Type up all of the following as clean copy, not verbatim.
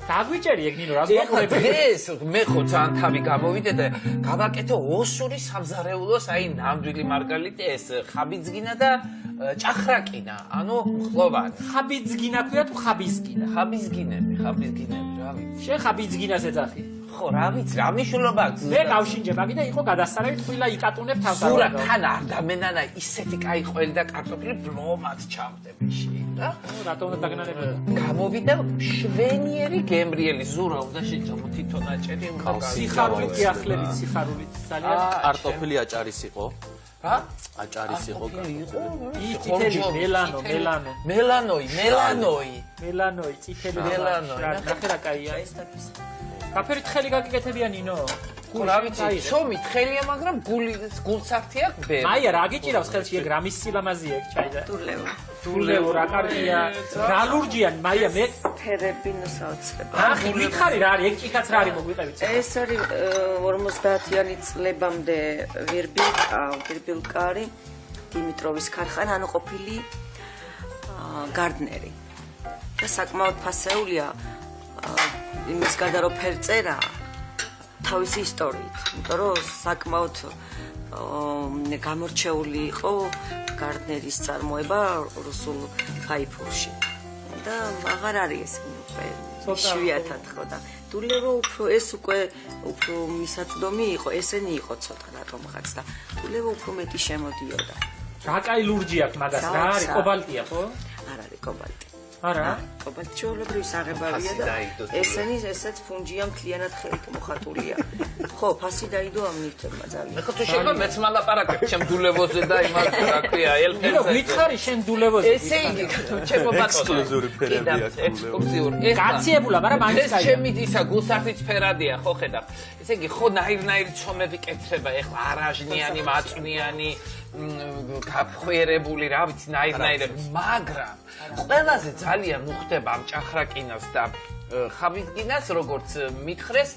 დაგვიჭერი ეგ ნინო რა ეხლა ეს მე ხო ძალიან თავი გამოვიდე და გავაკეთე ოსური სამზარეულოს აი ნამდვილი მარგალიტი ეს ხაბიძგინა და ჭახრაკინა ანუ მხლოვანი ხაბიძგინა ქვია თუ ხაბიზგინა ხაბიზგინები რა ვიცი შენ ხაბიძგინას ეძახი ხო რა ვიცი რა მნიშვნელობა აქვს მე გავშინჯე მაგიდა იყო გადასარევით ხვილა იკატუნებ თავს სურა თან არ დამენანა ისეთი კაი ყველი და კარტოფილი ბლომად ჩავდები და რატომ დაგნანებოდა გამოვიდა შვენიერი გემრიელი ზურა უნდა შეჭამო თვითონ აჭერი უნდა სიხარულით გიახლებით სიხარულით ძალიან კარტოფილი აჭარის იყო რა აჭარის იყო ის წითელი მელანოი წითელი ნახე რა კაია კაფერი თხელი გაგიკეთებია ნინო რა ვიცი შომი თხელია მაგრამ გულსართი აქვს ბე მაია რა გიჭირავს ხელში ეგ რამის სილამაზია ეგ ჩაი და დულევო რა კარგია რა ლურჯიან მაია მე ფერებინო საოცრება ახი მითხარი რა არის ეგ ჭიქაც რა არის მოგვიყევით ეს არის 50-იანი წლებამდე ვირბილკარი დიმიტროვის ქარხანა ანუ ყოფილი გარდნერი და საკმაოდ ფასეულია იმის გარდა რომ ფერწერა თავისი ისტორიით, იმიტომ რომ საკმაოდ გამორჩეული იყო გარდნერის წარმოება რუსულ ფაიფურში და აღარ არის ეს იშვიათად ხო და დულევო ეს უკვე უფრო მისაწვდომი იყო, ესენი იყო ცოტა რატომღაც და დულევო უფრო მეტი შემოდიოდა. რა კაი ლურჯი აქვს მაგას რა არის კობალტია ხო? არ არის კობალტი. არა კობალტი ჩვეულებრივი საღებავია და ესენი ესეც ფუნჯია მთლიანად ხელით მოხატულია ხო ფასი დაიდო ამ ნივთებმა ძალიან ხო თუ შეიძლება მეც მალაპარაკებ ჩემ დულევოზე და იმას რა ქვია ელფენზე მითხარი შენ დულევოზე ესე იგი ჩემო ბატონო ექსკლუზიური ფერები აქვს ექსკლუზიური გაციებულა მაგრამ მაინც ეს ჩემი ისა გულსართიც ფერადია ხო ხედავ ესე იგი ხო ნაირ-ნაირი ცომები კეთდება ეხლა არაჟნიანი მაწვნიანი გაფხვერებული რა ვიცი ნაირ-ნაირები მაგრამ ყველაზე ძალიან უხდება ამ ჭახრაკინას და ხაბიძგინას როგორც მითხრეს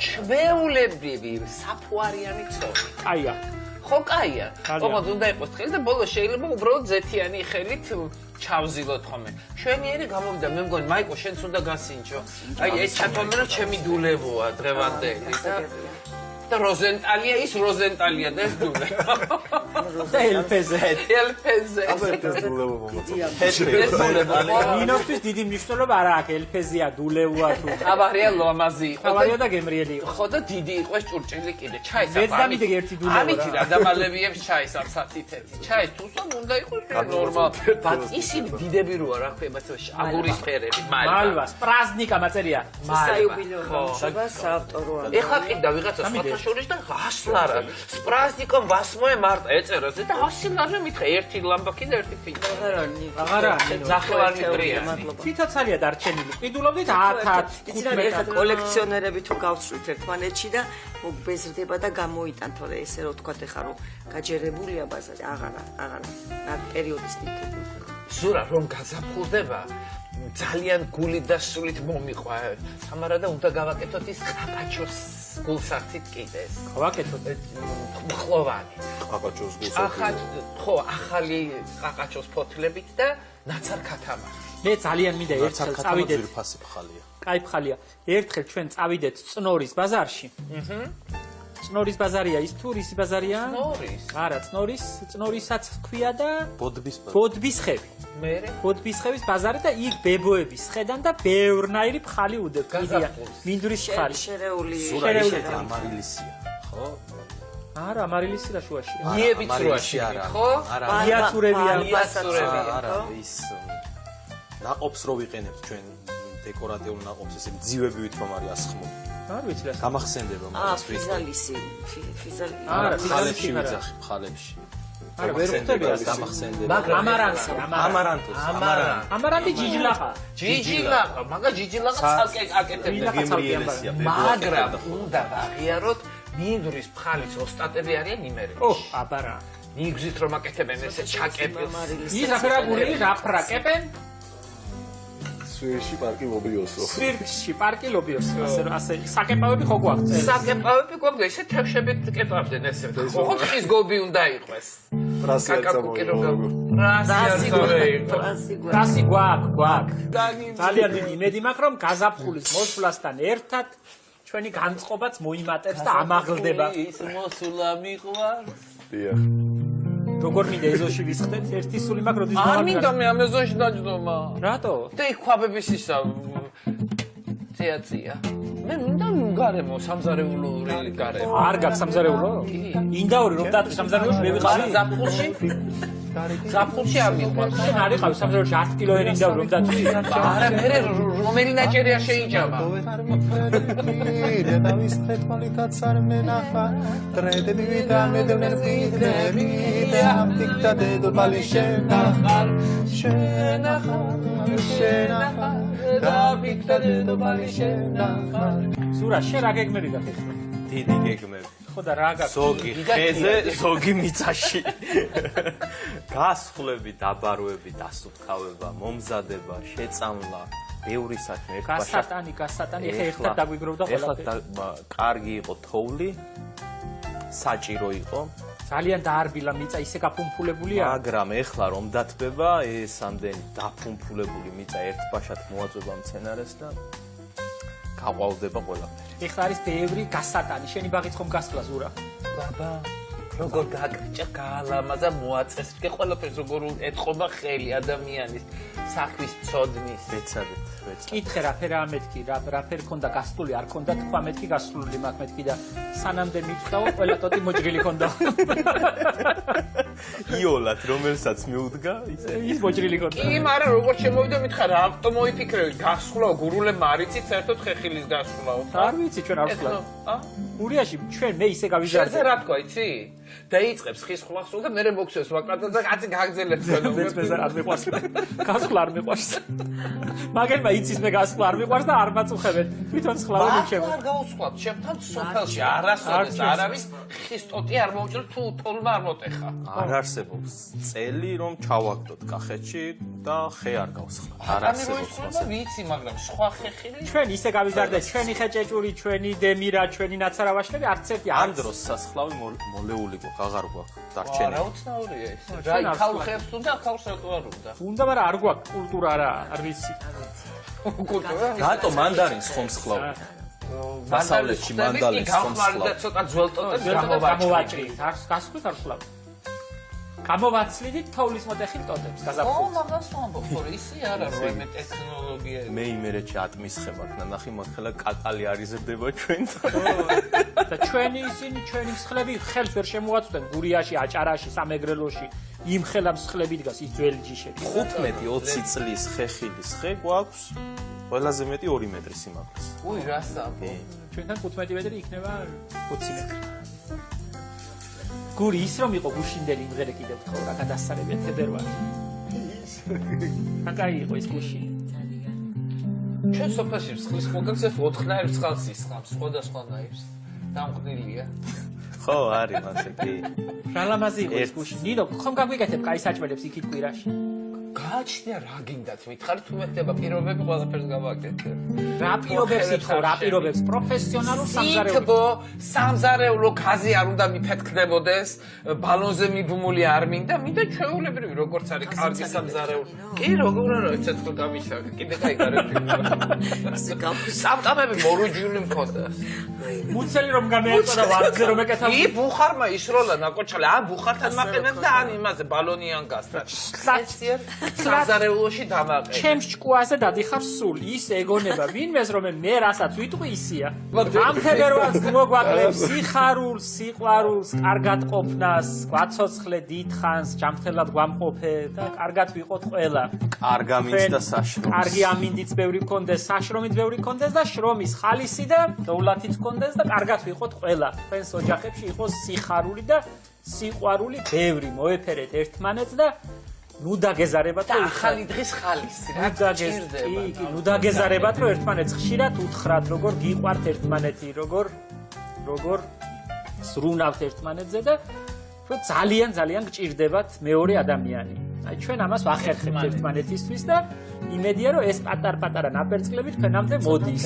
ჩვეულებრივი საფუარიანი ცომი კაია ხო კაია ოღონდ უნდა იყოს ხელი და ბოლოს შეიძლება უბრალოდ ზეთიანი ხელით ჩავზილოთ ხოლმე შვენიერი გამოვიდა მე მგონი მაიკო შენც უნდა გასინჯო აი ეს ჩათვალე რომ ჩემი დულევოა დღევანდელი და როზენტალია ის როზენტალია და ეს დულე ელფეზე ეს დულევო მომწონს ნინოსთვის დიდი მნიშვნელობა არ აქვს ელფეზია დულევოა თუ ავარია ლომაზი იყო ავარია და გემრიელი იყო ხო და დიდი იყო ჭურჭელი კიდე ჩაის მეც დამიდე ერთი დულევო ამით რა დამალებიებს ჩაის ამ სათითეთი ჩაის თუსამ უნდა იყოს ნორმალ ბატ ისინი დიდები როა რა ქვია აგურის ფერები მალვა სპრაზნიკა მაწერია საიუბილეო გამშვება საავტორო ეხლა კიდე ვიღაცა შორის და ასლარა სპრაზნიკომ 8 მარტა ეწერაზე და ასლარა მითხე ერთი ლამბაკი და ერთი ფინჯი აღარა ნახევარი მეტრია თვითაცალია დარჩენილი ყიდულობდით 10 იცით ეხლა კოლექციონერები თუ გავსვით ერთმანეთში და მოგბეზრდება და გამოიტან თორე ესე რო თქვა ეხლა რომ გაჯერებულია ბაზარი აღარა ამ პერიოდის ნივთები ზურა რომ გაზაფხულდება ძალიან გულით და სულით მომიყვა სამარა და უნდა გავაკეთოთ ის ყაყაჩოს გულსართით კიდე ეს გავაკეთოთ მხლოვანი ყაყაჩოს გულსართით ხო ახალი ყაყაჩოს ფოთლებით და ნაცარ ქათამა მე ძალიან მინდა ერთხელ წავიდეთ ძვირფასი ფხალია კაი ფხალია ერთხელ ჩვენ წავიდეთ წნორის ბაზარში წნორის ბაზარია ის თუ რისი ბაზარია წნორის არა წნორისაც ქვია და ბოდბის ხევი მერე ბოდბისხევის ბაზარი და იქ ბებოების ხედან და ბევრნაირი ფხალი უდებთ კიდია მინდვრის ფხალი შერეული ამარილისია ხო არა ამარილისი რა შუაში იებიც რუაში ხო იაცურებია არა ის ნაყოფს რო ვიყენებთ ჩვენ დეკორატიულ ნაყოფს ესე ძივებივით რომ არის ასხმო არ ვიცი რა გამახსენდება მაგას ფიზალისი არა ფხალებში ვიძახი ფხალებში არა ვერ ხვდები რა გამახსენდება ამარანტი ჯიჯილახა მაგა ჯიჯილახა ცალკე აკეთებდა მაგრამ უნდა აღიაროთ მინდვრის ფხალის ოსტატები არიან იმერეთში ოჰ აბარა მიგზით რომ აკეთებენ ესე ჩაკეპილს ის აფრაგული რა ფრაკებენ სვირში პარკი მობიოსო. სვირში პარკი ლობიოსო. ასე საკეპავები ხო გვაქვს? საკეპავები გვაქვს, ესე თევშებით კეპავდნენ ესე. ოღონდ ხის გობი უნდა იყოს. რასი გვაქვს. ძალიან დიდი იმედი მაქვს, რომ გაზაფხულის მოსვლასთან ერთად ჩვენი განწყობაც მოიმატებს და ამაღლდება. ის მოსულა მიყვარს. დიახ. როგორ მინდა ეზოში ვისხდეთ? ერთი სული მაქვს, როდის არ მინდა მე ამ ეზოში დაჯდომა. რატო? და იქ ქვაბების ისა წია. მე მინდა გარემო სამზარეულოური გარემო. არ გაქვს სამზარეულო? ინდაური რომ დაწვი სამზარეულოში მე ვიყავი? ზაფხულში არ მიყვარს. შენ არ იყავი სამზარეულოში 10 კილოერი ინდაური რომ დაწვი? არა, მე რომელი ნაჭერია შეიჭამა. სურა, შენ რა გეგმები გაქვს? დიდი გეგმები. ხო და რა გაქვს? ზოგი ხეზე, ზოგი მიწაში. გასხლები, დაბარვები, დასუფთავება, მომზადება, შეწამლა, ბევრი საქმე ერთბაშად. გასატანი, ხე ერთად დაგვიგროვდა ყველაფერი. ეხლა კარგი იყო თოვლი, საჭირო იყო. ძალიან დაარბილა მიწა, ისე გაფუმფულებულია. მაგრამ ეხლა რომ დათბება, ეს ამდენი დაფუმფულებული მიწა ერთბაშად მოაწვება მცენარეს და გაყვავდება ყველაფერი. ეხლა არის ბევრი გასატანი, შენი ბაღიც ხომ გასვლა ზურა. ბაბა, როგორ გაგჭა გაალამაზა მოაწეს, კი ყველაფერს როგორ ეთყობა ხელი ადამიანის საქმის წოდნის. ვეცადეთ. კითხე რაფერაა მეთქი, რაფერ ქონდა გასწული, არ ქონდა თქვა მეთქი გასწული მაქვს მეთქი და სანამდე მიწვდაო, ყველა ტოტი მოჭრილი ქონდა. იოლად რომელსაც მიუდგა, ის მოჭრილი ქონდა. კი, მაგრამ როგორ შემოვიდა მითხარ, ავტო მოიფიქრე, გასხვლაო, გურულე მარიცით საერთოდ ხეხილის გასხვლაო. არ ვიცი ჩვენ არ ვხლავ. გურიაში ჩვენ მე ისე გავიზარდე. შეზე რა თქვა, იცი? დაიწყებს ხის ხლახსულ და მე მოგვცეს ვაკრატა და კაცი გაგძელებს ხოლმე. მეც არ მიყვარს. გასხლა არ მიყვარს. მაგერმა იცის მე გასხლა არ მიყვარს და არ მაწუხებენ. თვითონ სხლავენ ჩემო. არ გავუსხლავთ, ჩემთან სოფელში არასოდეს არ არის ხის ტოტი არ მოვჭრ თუ თოლმა არ მოტეხა. არ არსებობს წელი რომ ჩავაგდოთ კახეთში და ხე არ გავსხლა. არ არსებობს და ვიცი, მაგრამ სხვა ხეხილი ჩვენ ისე გავიზარდეთ, ჩვენი ხეჭეჭური, ჩვენი დემირა, ჩვენი ნაცარავაშლები არც ერთი ამ დროს სასხლავი მოლეული გვაქვს, აღარ გვაქვს დარჩენილი. რა უცნაურია ეს. რა იქალ ხებს უნდა, ხავს რა უნდა. უნდა, მაგრამ არ გვაქვს კულტურა რა, არ ვიცი. რატო მანდარინს ხომ სხლავ? დასავლეთში მანდარინს ხომ გავხმარდა სხლავ? ცოტა ძველტოტებს გამოვაჭრით, არ გასხლით არ სხლავ. გამოვაცლიდით თოვლის მოტეხილ ტოტებს ო, გაზაფხულს. მაგას ვამბობ, ხო, ისი არა, რომ ემე ტექნოლოგია. მე იმერეთში ატმის ხე მაქვს, ნახი მოთხელა კაკალი არიზებდება ჩვენთან. და ჩვენი ისინი, ჩვენი მსხლები ხელს ვერ შემოაწვდენ გურიაში, აჭარაში, სამეგრელოში. იმ ხელა მსხლები დგას ის ძველი ჯიშები. 15-20 წლის ხეხილის ხე გვაქვს. ყველაზე მეტი 2 მეტრი სიმაღლის. უი, რასაბო. ჩვენთან 15 მეტრი იქნება 20 მეტრი. გური ის რომ იყო გუშინდელი იმღერე კიდევ თქო რა გადასარებია თებერვალი. აკაი იყო ის გუში. ჩვენ სოფელში მსხლის მოგებს 4-ნაირ წყალს ისხამს, სხვადასხვანაირს. დამყნილია. ხო, არის მასე კი. რა ლამაზი იყო ის გუში. ნინო, ხომ გაგვიკეთებ კაი საჭმელებს იქით კვირაში? გააჩნია რა გინდათ, მითხარ თუ მეხდება პირობები ყველაფერს გავაკეთებ. რა პირობებს ითხოვ, რა პირობებს? პროფესიონალურ სამზარეულოს. სიტბო, სამზარეულო ხაზი არ უნდა მიფეთქდებოდეს, ბალონზე მიბმული არ მინდა, მინდა ჩვეულებრივი როგორც არის კარგი სამზარეულო. კი, როგორ არა, ეცეთ ხო გამიშაკე, კიდე კაი გარეთში. სამტამები მორუჯული მქონდა. მუცელი რომ გამეეწოდა ვარდზე რომ ეკეთა. ი ბუხარმა ისროლა ნაკოჩალე, ან ბუხართან მაყენებ და ან იმაზე ბალონიან გასთან. სამზარეულოში დამაყენე. ჩემს ჭკუაზე დადიხარ სულ ის ეგონება ვინმეს რომ მე რასაც ვიტყვი ისია. ამ თებერვალს მოგვაკლებს სიხარულს, სიყვარულს, კარგად ყოფნას, გვაცოცხლე დიდხანს, ჯამთელად გვამყოფე და კარგად ვიყოთ ყველა. კარგ ამინდს და საშრომს. კარგი ამინდიც ბევრი გქონდეს, საშრომით ბევრი გქონდეს და შრომის ხალისი და დოვლათიც გქონდეს და კარგად ვიყოთ ყველა. თქვენს ოჯახებში იყოს სიხარული და სიყვარული ბევრი. მოეფერეთ ერთმანეთს და ნუ დაგეზარებათ და ახალი დღის ხალისი რა გჭირდება. კი, ნუ დაგეზარებათ რომ ერთმანეთს ხშირად უთხრათ, როგორ გიყვართ ერთმანეთი, როგორ ზრუნავთ ერთმანეთზე და რომ ძალიან გჭირდებათ მეორე ადამიანი. აი ჩვენ ამას ვახერხებთ ერთმანეთისთვის და იმედია რომ ეს პატარ-პატარა ნაპერწკლები თქვენამდე მოდის.